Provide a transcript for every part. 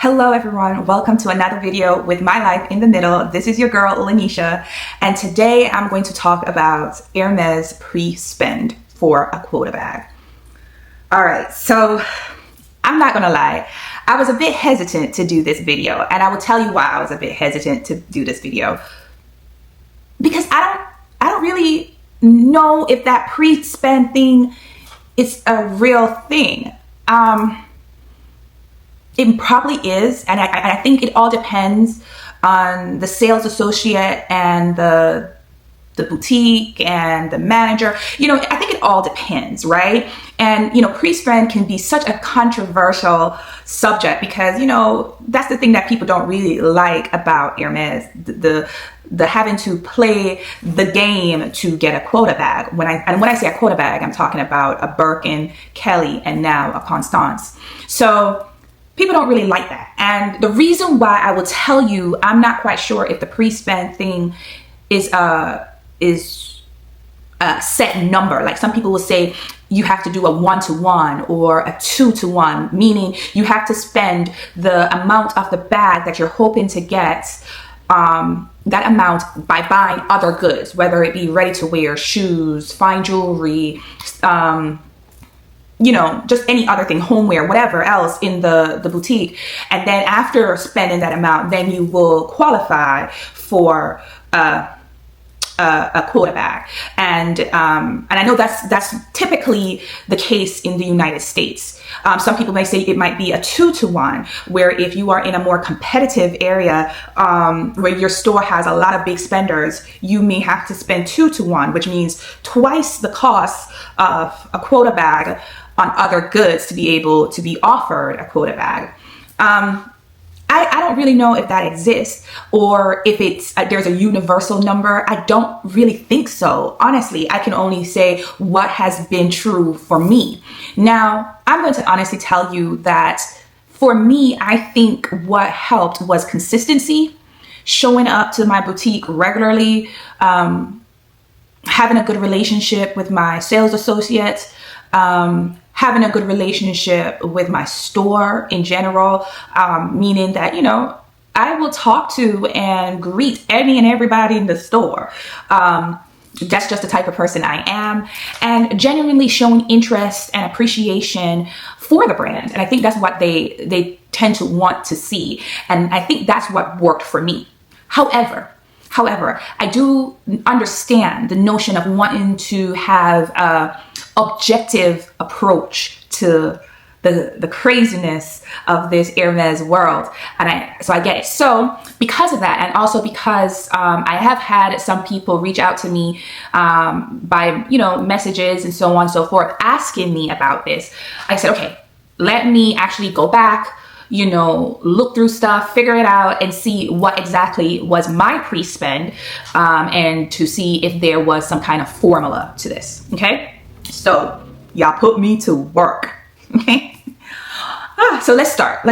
Hello everyone, welcome to another video with my life in the middle. This is your girl Lanisha, and today I'm going to talk about Hermès Pre-Spend for a quota bag. Alright, so I'm not gonna lie, I was a bit hesitant to do this video, and I will tell you why I was a bit hesitant to do this video. Because I don't really know if that pre-spend thing is a real thing. It probably is, and I think it all depends on the sales associate and the boutique and the manager. You know, I think it all depends, right? And, you know, pre-spend can be such a controversial subject because, you know, that's the thing that people don't really like about Hermès, the having to play the game to get a quota bag. When I say a quota bag, I'm talking about a Birkin, Kelly, and now a Constance. So people don't really like that. And the reason why I will tell you, I'm not quite sure if the pre-spend thing is a set number. Like some people will say you have to do a 1-to-1 or a 2-to-1, meaning you have to spend the amount of the bag that you're hoping to get, that amount by buying other goods, whether it be ready to wear, shoes, fine jewelry, you know, just any other thing, homeware, whatever else in the boutique. And then after spending that amount, then you will qualify for a quota bag. And I know that's typically the case in the United States. Some people may say it might be a 2-to-1, where if you are in a more competitive area, where your store has a lot of big spenders, you may have to spend 2-to-1, which means twice the cost of a quota bag on other goods to be able to be offered a quota bag. I don't really know if that exists or if there's a universal number. I don't really think so. Honestly, I can only say what has been true for me. Now, I'm going to honestly tell you that for me, I think what helped was consistency, showing up to my boutique regularly, having a good relationship with my sales associates, having a good relationship with my store in general, meaning that, you know, I will talk to and greet any and everybody in the store. That's just the type of person I am, and genuinely showing interest and appreciation for the brand. And I think that's what they tend to want to see. And I think that's what worked for me. However, I do understand the notion of wanting to have an objective approach to the craziness of this Hermès world. And so I get it. So because of that, and also because I have had some people reach out to me by, you know, messages and so on and so forth, asking me about this, I said, okay, let me actually go back, you know, look through stuff, figure it out, and see what exactly was my pre-spend, and to see if there was some kind of formula to this. Okay, so y'all put me to work. Okay, so let's start.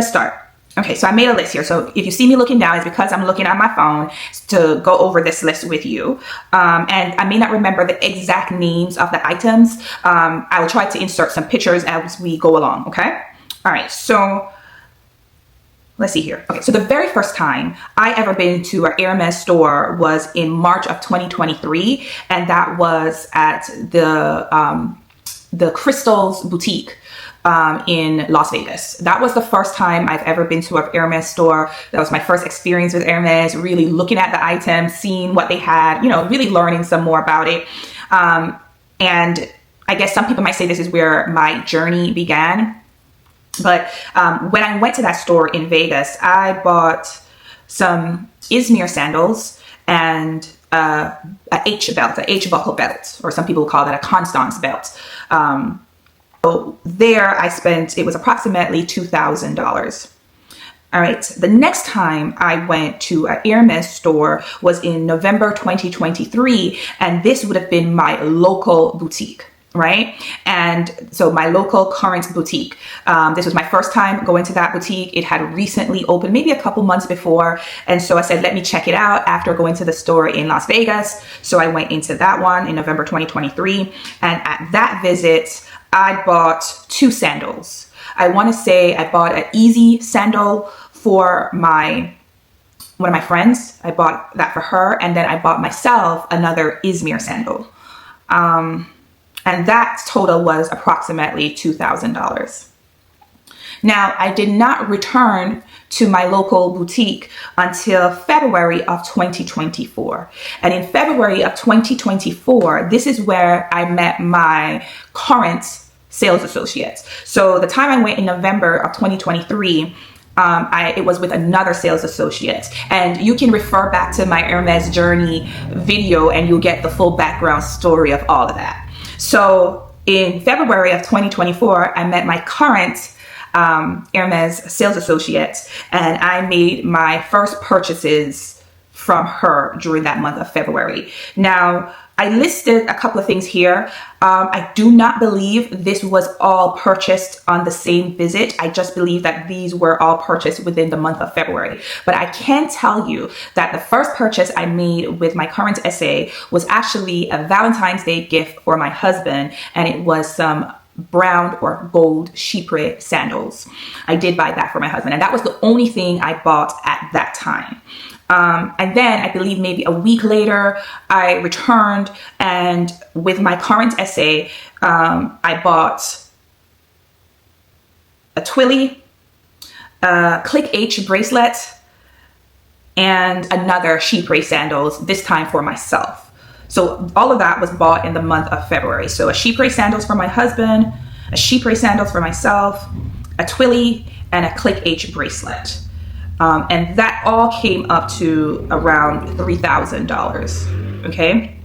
Okay, so I made a list here. So if you see me looking down, it's because I'm looking at my phone to go over this list with you. And I may not remember the exact names of the items. I will try to insert some pictures as we go along. Okay, all right, so let's see here. Okay, so the very first time I ever been to an Hermès store was in March of 2023, and that was at the Crystals boutique in Las Vegas. That was the first time I've ever been to an Hermès store. That was my first experience with Hermès, really looking at the items, seeing what they had, you know, really learning some more about it. And I guess some people might say this is where my journey began. But when I went to that store in Vegas, I bought some Izmir sandals and a H buckle belt, or some people call that a Constance belt. So there I spent, it was approximately $2,000. All right, the next time I went to an Hermès store was in November 2023, and this would have been my local boutique. Right? And so my local current boutique, this was my first time going to that boutique. It had recently opened, maybe a couple months before. And so I said, let me check it out after going to the store in Las Vegas. So I went into that one in November 2023. And at that visit, I bought 2 sandals. I want to say I bought an Easy sandal for one of my friends. I bought that for her, and then I bought myself another Izmir sandal. And that total was approximately $2,000. Now, I did not return to my local boutique until February of 2024. And in February of 2024, this is where I met my current sales associates. So the time I went in November of 2023, it was with another sales associate, and you can refer back to my Hermès journey video and you'll get the full background story of all of that. So in February of 2024, I met my current Hermès sales associate, and I made my first purchases from her during that month of February. Now, I listed a couple of things here. I do not believe this was all purchased on the same visit. I just believe that these were all purchased within the month of February. But I can tell you that the first purchase I made with my current SA was actually a Valentine's Day gift for my husband, and it was some brown or gold chypre sandals. I did buy that for my husband, and that was the only thing I bought at that time. And then I believe maybe a week later, I returned, and with my current SA, I bought a Twilly, a Click H bracelet, and another chypre sandals, this time for myself. So all of that was bought in the month of February. So a chypre sandals for my husband, a chypre sandals for myself, a Twilly, and a Click H bracelet. And that all came up to around $3,000. Okay.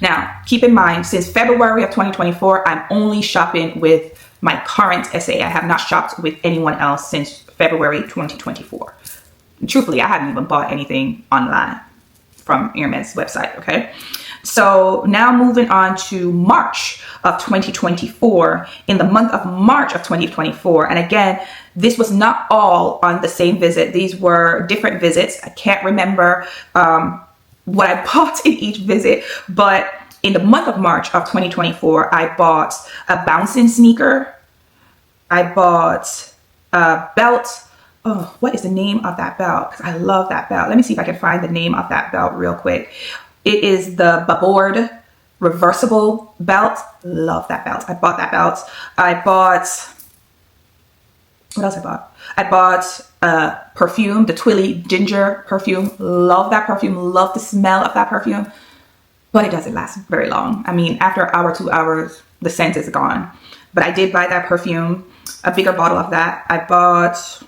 Now, keep in mind, since February of 2024, I'm only shopping with my current SA. I have not shopped with anyone else since February 2024. And truthfully, I haven't even bought anything online from Hermès website. Okay. So now moving on to March of 2024, in the month of March of 2024. And again, this was not all on the same visit. These were different visits. I can't remember what I bought in each visit, but in the month of March of 2024, I bought a bouncing sneaker. I bought a belt. Oh, what is the name of that belt? Because I love that belt. Let me see if I can find the name of that belt real quick. It is the Babord reversible belt. Love that belt. I bought that belt. I bought, what else I bought? I bought perfume, the Twilly Ginger perfume. Love that perfume. Love the smell of that perfume. But it doesn't last very long. I mean, after an hour, 2 hours, the scent is gone. But I did buy that perfume, a bigger bottle of that. I bought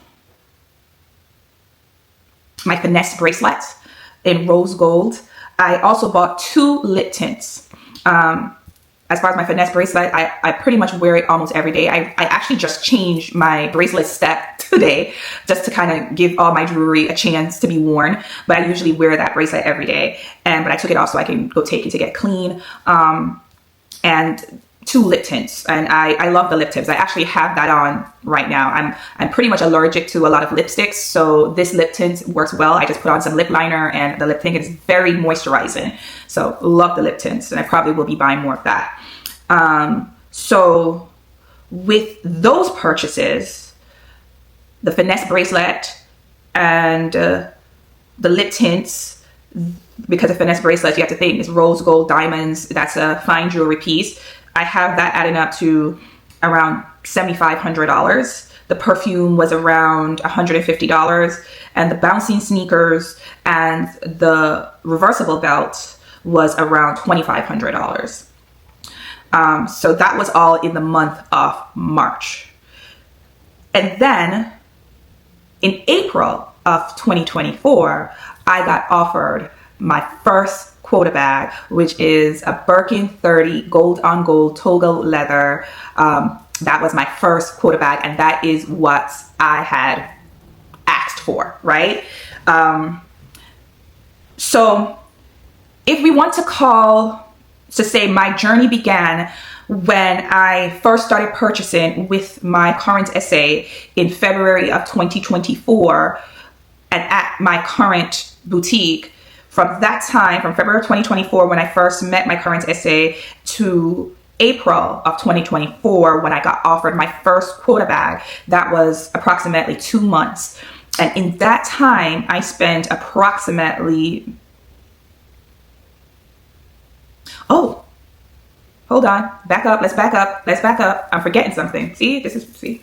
my finesse bracelet in rose gold. I also bought 2 lip tints. As far as my finesse bracelet, I pretty much wear it almost every day. I actually just changed my bracelet set today just to kind of give all my jewelry a chance to be worn. But I usually wear that bracelet every day. But I took it off so I can go take it to get clean. And 2 lip tints, and I love the lip tints. I actually have that on right now. I'm pretty much allergic to a lot of lipsticks, so this lip tint works well. I just put on some lip liner, and the lip tint is very moisturizing. So love the lip tints, and I probably will be buying more of that. So with those purchases, the finesse bracelet and the lip tints, because the finesse bracelet, you have to think, is rose gold diamonds. That's a fine jewelry piece. I have that adding up to around $7,500. The perfume was around $150, and the bouncing sneakers and the reversible belt was around $2,500. So that was all in the month of March. And then in April of 2024, I got offered my first Quota bag, which is a Birkin 30 gold on gold toga leather. That was my first Quota bag, and that is what I had asked for, right? So if we want to say my journey began when I first started purchasing with my current SA in February of 2024 and at my current boutique. From that time, from February of 2024, when I first met my current SA, to April of 2024, when I got offered my first Quota bag, that was approximately 2 months. And in that time, I spent approximately, oh, hold on, back up, let's back up, let's back up. I'm forgetting something. See, this is, see,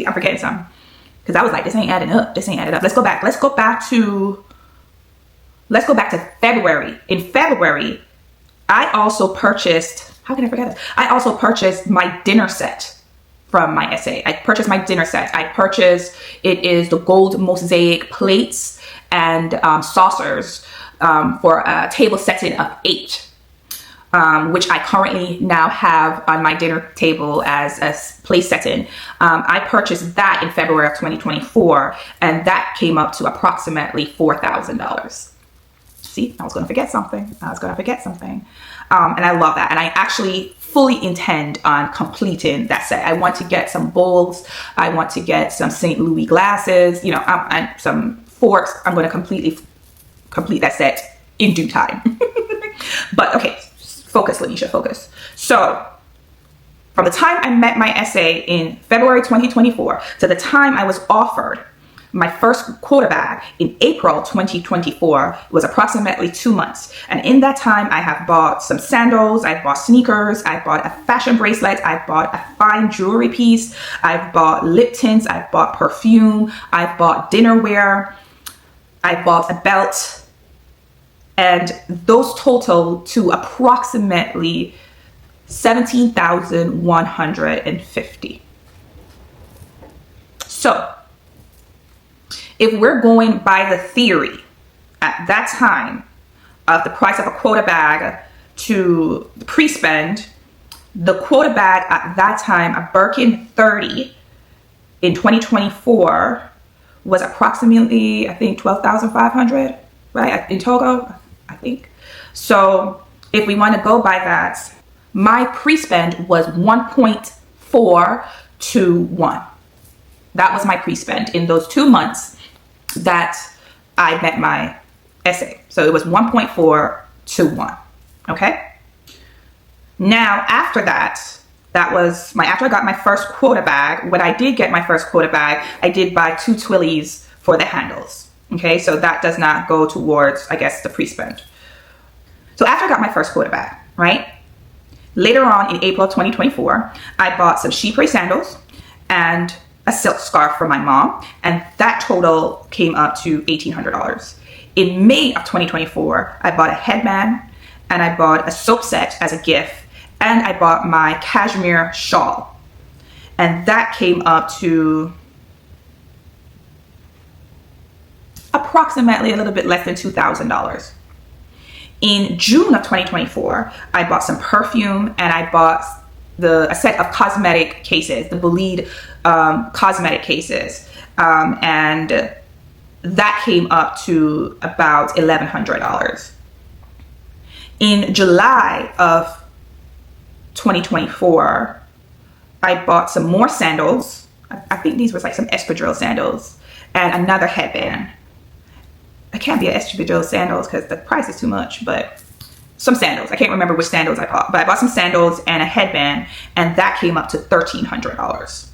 I'm forgetting something. Because I was like, this ain't adding up, this ain't adding up. Let's go back to February. In February, I also purchased, how can I forget it? I also purchased my dinner set from my SA. I purchased my dinner set. It is the gold mosaic plates and saucers for a table setting of 8. Which I currently now have on my dinner table as a place setting. I purchased that in February of 2024, and that came up to approximately $4,000. See, I was going to forget something. And I love that. And I actually fully intend on completing that set. I want to get some bowls. I want to get some St. Louis glasses, you know, and some forks. I'm going to completely complete that set in due time. But okay, focus, Lanisha, focus. So from the time I met my SA in February 2024 to the time I was offered my first quota bag in April 2024 was approximately 2 months. And in that time, I have bought some sandals, I've bought sneakers, I've bought a fashion bracelet, I've bought a fine jewelry piece, I've bought lip tints, I've bought perfume, I've bought dinnerware, I bought a belt, and those total to approximately $17,150. So if we're going by the theory at that time of the price of a quota bag to the pre-spend, the quota bag at that time, a Birkin 30 in 2024 was approximately, I think, 12,500, right? In Togo, I think. So if we want to go by that, my pre-spend was 1.4 to 1. That was my pre-spend in those 2 months that I met my SA. So it was 1.4 to 1. Okay. Now, after that was after I got my first quota bag. When I did get my first quota bag, I did buy 2 Twillies for the handles. Okay. So that does not go towards, I guess, the pre-spend. So after I got my first quota bag, right? Later on in April 2024, I bought some chypre sandals and a silk scarf for my mom, and that total came up to $1,800. In May of 2024, I bought a headband and I bought a soap set as a gift, and I bought my cashmere shawl, and that came up to approximately a little bit less than $2,000. In June of 2024, I bought some perfume and I bought a set of cosmetic cases, the Bolide cosmetic cases, and that came up to about $1,100. In July of 2024, I bought some more sandals. I think these were like some espadrille sandals and another headband. I can't be an espadrille sandals because the price is too much, but some sandals. I can't remember which sandals I bought, but I bought some sandals and a headband, and that came up to $1,300.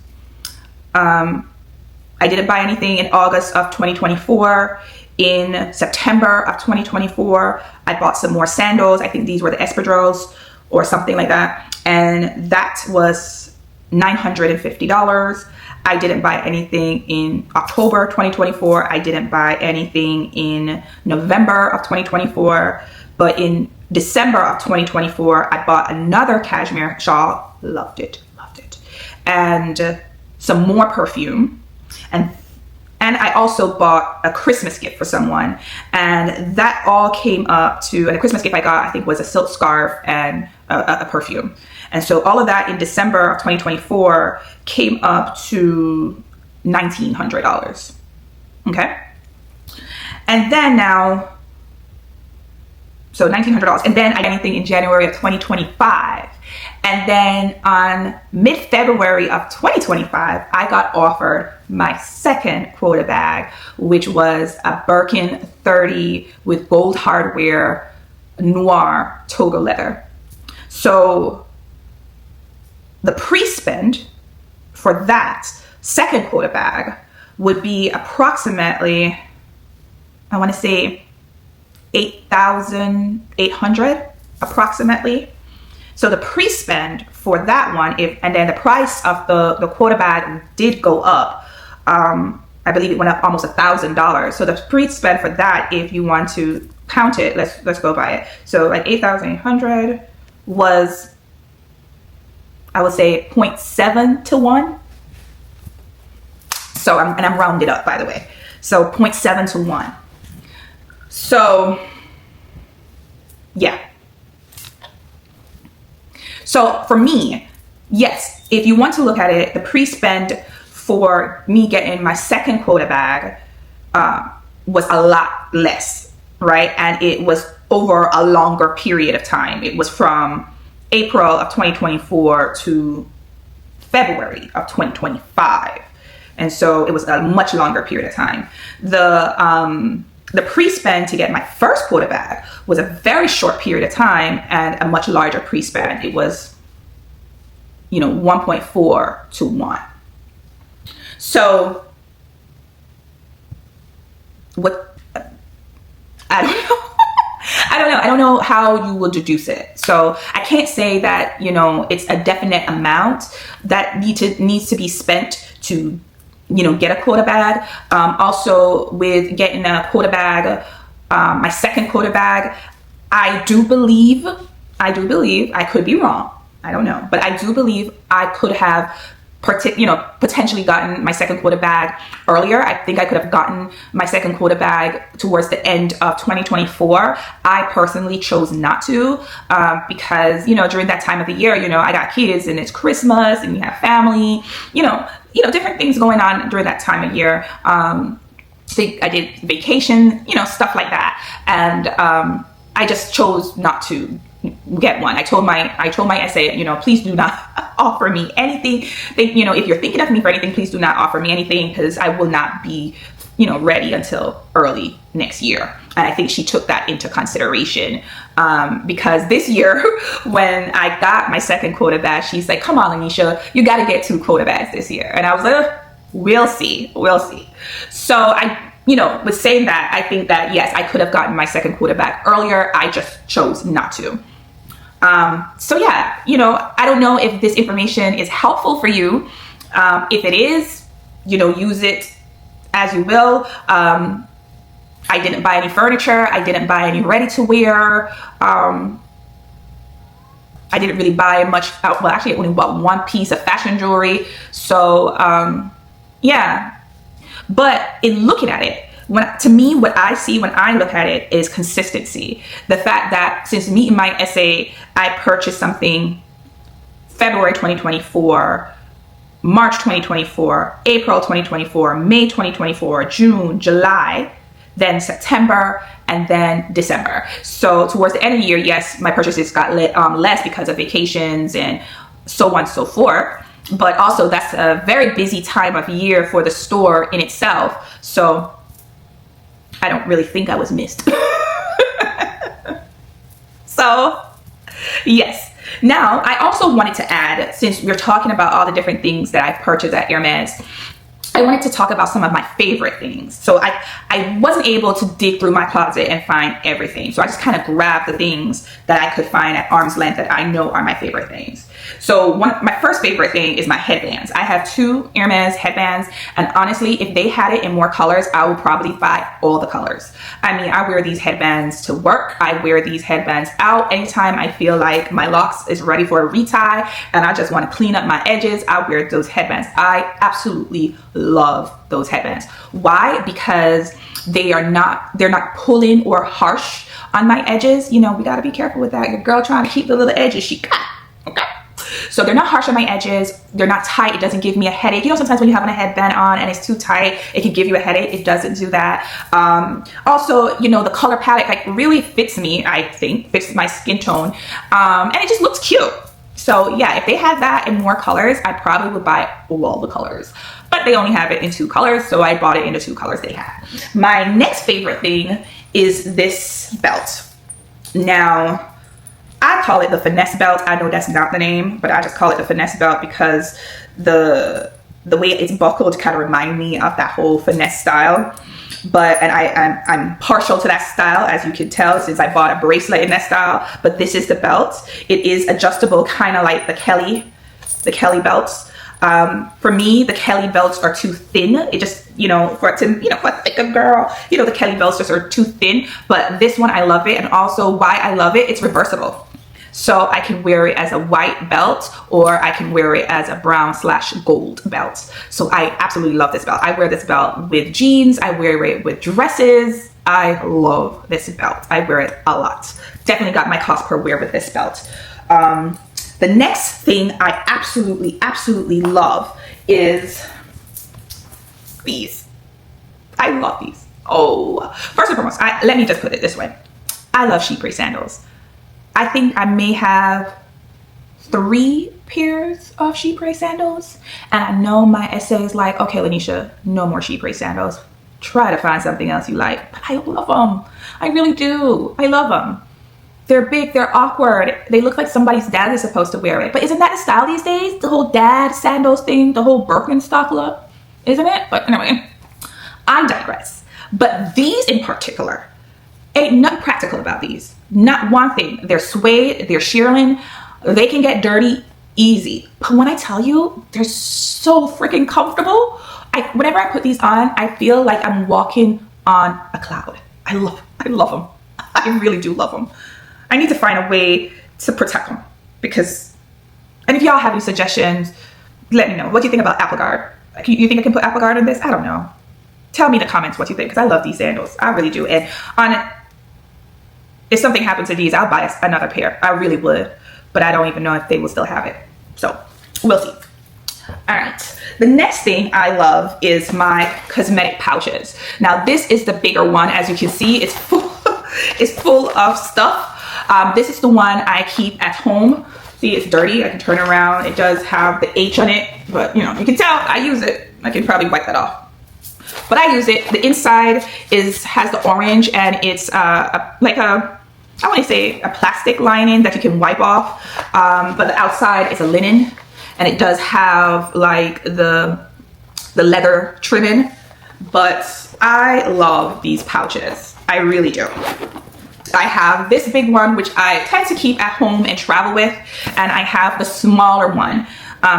I didn't buy anything in August of 2024. In September of 2024, I bought some more sandals. I think these were the espadrilles or something like that, and that was $950. I didn't buy anything in October 2024. I didn't buy anything in November of 2024. But in December of 2024, I bought another cashmere shawl. Loved it. And some more perfume. And I also bought a Christmas gift for someone. And that all came up to, and the Christmas gift I got, I think, was a silk scarf and a perfume. And so all of that in December of 2024 came up to $1,900. Okay. And then now, so $1,900. And then I got anything in January of 2025. And then on mid-February of 2025, I got offered my second quota bag, which was a Birkin 30 with gold hardware, noir Togo leather. So the pre-spend for that second quota bag would be approximately, I want to say 8,800 approximately. So the pre-spend for that one, and then the price of the Quota bag did go up. I believe it went up almost $1,000. So the pre-spend for that, if you want to count it, let's go by it. So like 8,800 was, I would say 0.7 to 1. So I'm rounded up, by the way. So 0.7 to 1. So yeah. So for me, yes, if you want to look at it, the pre-spend for me getting my second Quota bag was a lot less, right? And it was over a longer period of time. It was from April of 2024 to February of 2025. And so it was a much longer period of time. The pre-spend to get my first Quota bag was a very short period of time and a much larger pre-spend. It was, 1.4 to 1. So what, I don't know. I don't know how you will deduce it. So I can't say that, it's a definite amount that needs to be spent to, get a Quota bag. Also with getting a Quota bag, my second Quota bag, I do believe, I could be wrong. I don't know, but I do believe I could have potentially gotten my second Quota bag earlier. I think I could have gotten my second Quota bag towards the end of 2024. I personally chose not to because, during that time of the year, I got kids and it's Christmas and you have family, different things going on during that time of year. I did vacation, stuff like that. And I just chose not to get one. I told my SA, please do not offer me anything. If you're thinking of me for anything, please do not offer me anything because I will not be, ready until early next year. And I think she took that into consideration because this year when I got my second Quota bag, she's like, come on, Lanisha, you got to get 2 Quota bags this year. And I was like, we'll see. So I, with saying that, I think that, yes, I could have gotten my second Quota bag earlier. I just chose not to. So yeah, I don't know if this information is helpful for you. If it is, use it as you will. I didn't buy any furniture. I didn't buy any ready to wear. I didn't really buy much. Well, actually, I only bought one piece of fashion jewelry. So, yeah. But in looking at it, to me, what I see when I look at it is consistency. The fact that since meeting my SA, I purchased something February 2024, March 2024, April 2024, May 2024, June, July, then September, and then December. So towards the end of the year, yes, my purchases got less because of vacations and so on and so forth. But also that's a very busy time of year for the store in itself. So I don't really think I was missed. So yes. Now, I also wanted to add, since we're talking about all the different things that I've purchased at Hermès, I wanted to talk about some of my favorite things. So I wasn't able to dig through my closet and find everything. So I just kind of grabbed the things that I could find at arm's length that I know are my favorite things. So my first favorite thing is my headbands. I have 2 Hermès headbands, and honestly, if they had it in more colors, I would probably buy all the colors. I mean, I wear these headbands to work. I wear these headbands out anytime I feel like my locks is ready for a retie and I just want to clean up my edges. I wear those headbands. I absolutely love those headbands. Why? Because they're not pulling or harsh on my edges. We got to be careful with that. Your girl trying to keep the little edges she got. Okay. So they're not harsh on my edges. They're not tight. It doesn't give me a headache. Sometimes when you have a headband on and it's too tight, it can give you a headache. It doesn't do that. Also, the color palette really fits me, I think, fits my skin tone. And it just looks cute. So yeah, if they had that in more colors, I probably would buy all the colors. But they only have it in 2 colors, so I bought it in the 2 colors they had. My next favorite thing is this belt. Now, I call it the finesse belt. I know that's not the name, but I just call it the finesse belt because the the way it's buckled kind of remind me of that whole finesse style. And I'm partial to that style, as you can tell, since I bought a bracelet in that style. But this is the belt. It is adjustable, kind of like the Kelly belts. For me, the Kelly belts are too thin. It just, for a thicker girl, the Kelly belts just are too thin. But this one, I love it. And also why I love it, it's reversible. So I can wear it as a white belt, or I can wear it as a brown/gold belt. So I absolutely love this belt. I wear this belt with jeans. I wear it with dresses. I love this belt. I wear it a lot. Definitely got my cost per wear with this belt. The next thing I absolutely love is these. I love these. Oh, first and foremost, let me just put it this way. I love Chypre sandals. I think I may have 3 pairs of Chypre sandals. And I know my essay is like, okay, Lanisha, no more Chypre sandals. Try to find something else you like. But I love them. I really do. I love them. They're big, they're awkward. They look like somebody's dad is supposed to wear it. But isn't that the style these days? The whole dad sandals thing, the whole Birkenstock look, isn't it? But anyway, I digress. But these in particular, ain't nothing practical about these. Not one thing. They're suede, they're shearling. They can get dirty easy. But when I tell you, they're so freaking comfortable. Whenever I put these on, I feel like I'm walking on a cloud. I love them. I really do love them. I need to find a way to protect them and if y'all have any suggestions, let me know. What do you think about Apple Guard? You think I can put Apple Guard in this? I don't know. Tell me in the comments what you think, because I love these sandals. I really do. And if something happens to these, I'll buy another pair. I really would, but I don't even know if they will still have it. So we'll see. All right. The next thing I love is my cosmetic pouches. Now this is the bigger one. As you can see, it's full of stuff. This is the one I keep at home. See, it's dirty. I can turn around. It does have the H on it, but you can tell I use it. I can probably wipe that off. But I use it. The inside has the orange, and it's I want to say a plastic lining that you can wipe off. But the outside is a linen, and it does have like the leather trimming. But I love these pouches. I really do. I have this big one, which I tend to keep at home and travel with. And I have the smaller one,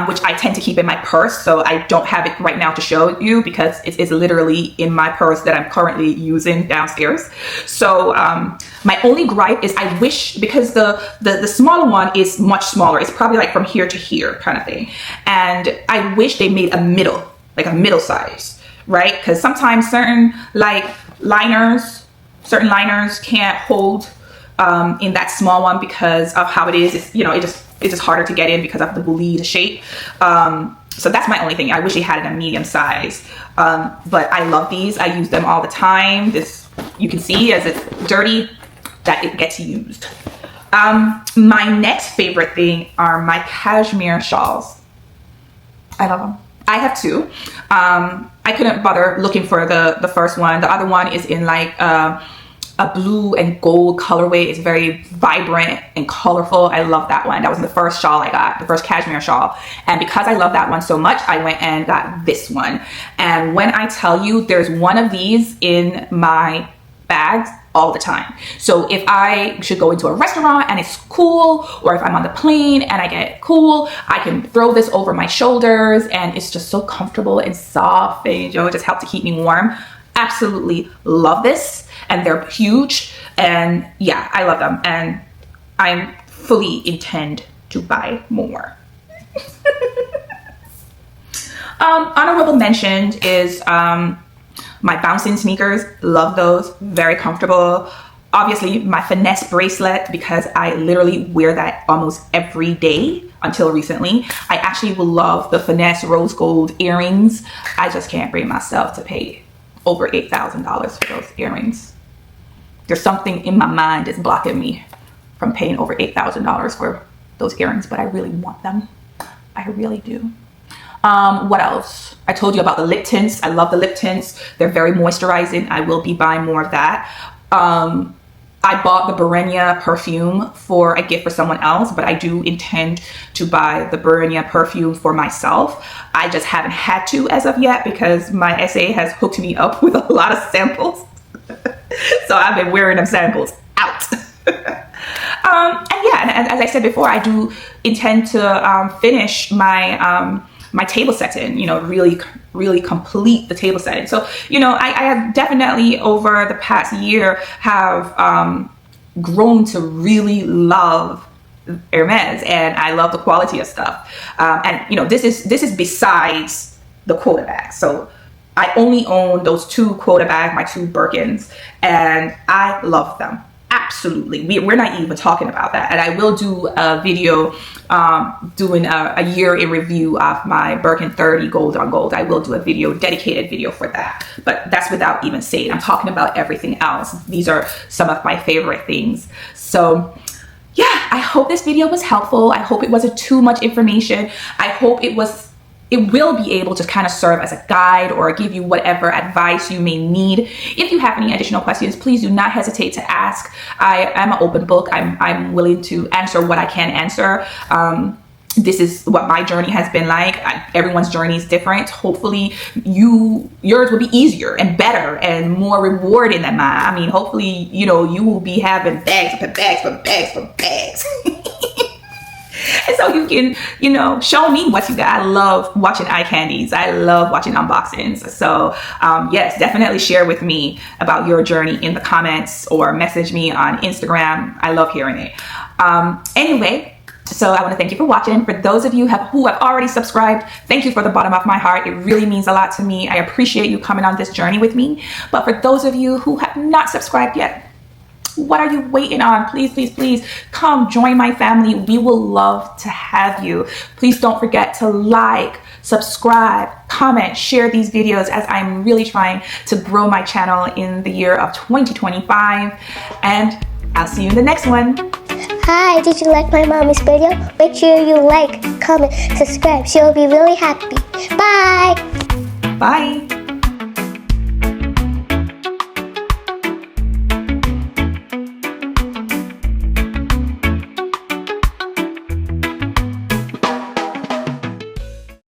which I tend to keep in my purse. So I don't have it right now to show you because it is literally in my purse that I'm currently using downstairs. So my only gripe is I wish, because the smaller one is much smaller. It's probably like from here to here kind of thing. And I wish they made a middle size, right? Because sometimes certain liners can't hold in that small one because of how it is. It's just harder to get in because of the bleed shape. So that's my only thing. I wish they had it in a medium size. But I love these. I use them all the time. You can see as it's dirty that it gets used. My next favorite thing are my cashmere shawls. I love them. I have 2. I couldn't bother looking for the first one. The other one is in like a blue and gold colorway. It's very vibrant and colorful. I love that one. That was the first shawl I got, the first cashmere shawl. And because I love that one so much, I went and got this one. And when I tell you, there's one of these in my bags all the time. So if I should go into a restaurant and it's cool, or if I'm on the plane and I get cool, I can throw this over my shoulders, and it's just so comfortable and soft, and it just helps to keep me warm. Absolutely love this. And they're huge, and yeah, I love them, and I fully intend to buy more. Honorable mention is my bouncing sneakers. Love those. Very comfortable. Obviously my finesse bracelet, because I literally wear that almost every day until recently. I actually will love the finesse rose gold earrings. I just can't bring myself to pay over $8,000 for those earrings. There's something in my mind that's blocking me from paying over $8,000 for those earrings, but I really want them. I really do. What else? I told you about the lip tints. I love the lip tints. They're very moisturizing. I will be buying more of that. I I bought the Birkin perfume for a gift for someone else, but I do intend to buy the Birkin perfume for myself. I just haven't had to as of yet because my SA has hooked me up with a lot of samples. So I've been wearing them samples out. And yeah, and as I said before, I do intend to finish my my table setting, you know, really complete the table setting. So, you know, I have definitely over the past year have grown to really love Hermès, and I love the quality of stuff. And you know, this is besides the Quota bag. So I only own those 2 Quota bags, my 2 Birkins, and I love them. Absolutely. We're not even talking about that. And I will do a video doing a year in review of my Birkin 30 gold on gold. I will do a video, dedicated video for that. But that's without even saying. I'm talking about everything else. These are some of my favorite things. So yeah, I hope this video was helpful. I hope it wasn't too much information. I hope it will be able to kind of serve as a guide or give you whatever advice you may need. If you have any additional questions, please do not hesitate to ask. I am an open book. I'm willing to answer what I can answer. This is what my journey has been like. Everyone's journey is different. Hopefully yours will be easier and better and more rewarding than mine. I mean, hopefully, you know, you will be having bags upon bags upon bags upon bags. And so you can, you know, show me what you got. I love watching eye candies. I love watching unboxings. So yes, definitely share with me about your journey in the comments or message me on Instagram. I love hearing it. Anyway, so I want to thank you for watching. For those of you who have already subscribed, thank you from the bottom of my heart. It really means a lot to me. I appreciate you coming on this journey with me. But for those of you who have not subscribed yet, what are you waiting on? Please, please, please come join my family. We will love to have you. Please don't forget to like, subscribe, comment, share these videos as I'm really trying to grow my channel in the year of 2025. And I'll see you in the next one. Hi, did you like my mommy's video? Make sure you like, comment, subscribe. She'll be really happy. Bye. Bye.